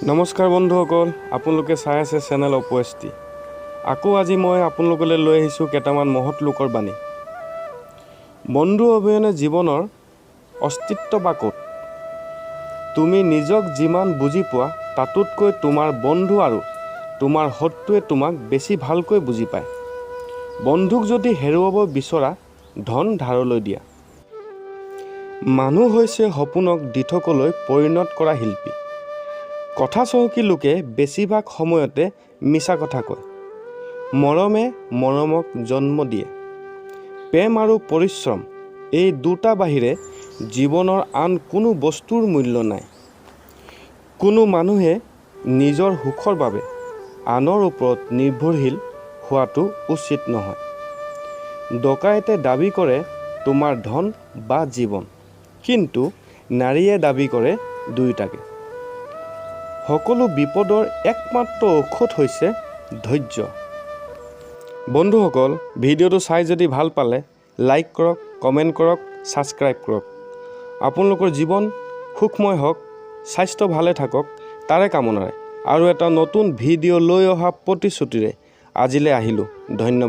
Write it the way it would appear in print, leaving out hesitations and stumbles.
নমস্কাৰ বন্ধুসকল, আপোনালোকে চাই আছে চেনেল অপএছটি। আকৌ আজি মই আপোনালোকলৈ লৈ আহিছোঁ কেইটামান মহৎ লোকৰ বাণী। বন্ধু অবিহনে জীৱনৰ অস্তিত্ব বা ক'ত? তুমি নিজক যিমান বুজি পোৱা তাতোতকৈ তোমাৰ বন্ধু আৰু তোমাৰ শত্ৰুৱে তোমাক বেছি ভালকৈ বুজি পায়। বন্ধুক যদি হেৰুৱাব বিচৰা, ধন ধাৰলৈ দিয়া। মানুহ হৈছে সপোনক দিঠকলৈ পৰিণত কৰা শিল্পী। কথা চহকী লোকে বেছিভাগ সময়তে মিছা কথা কয়। মৰমে মৰমক জন্ম দিয়ে। প্ৰেম আৰু পৰিশ্ৰম এই দুটা বাহিৰে জীৱনৰ আন কোনো বস্তুৰ মূল্য নাই। কোনো মানুহে নিজৰ সুখৰ বাবে আনৰ ওপৰত নিৰ্ভৰশীল হোৱাটো উচিত নহয়। ডকাইতে দাবী কৰে তোমাৰ ধন বা জীৱন, কিন্তু নাৰীয়ে দাবী কৰে দুয়োটাকে। সকলো বিপদৰ একমাত্ৰ ঔষধ হৈছে ধৈৰ্য। বন্ধুসকল, ভিডিঅ'টো চাই যদি ভাল পালে লাইক কৰক, কমেণ্ট কৰক, ছাবস্ক্ৰাইব কৰক। আপোনালোকৰ জীৱন সুখময় হওক, স্বাস্থ্য ভালে থাকক তাৰে কামনাৰে আৰু এটা নতুন ভিডিঅ' লৈ অহা প্ৰতিশ্ৰুতিৰে আজিলৈ আহিলোঁ। ধন্যবাদ।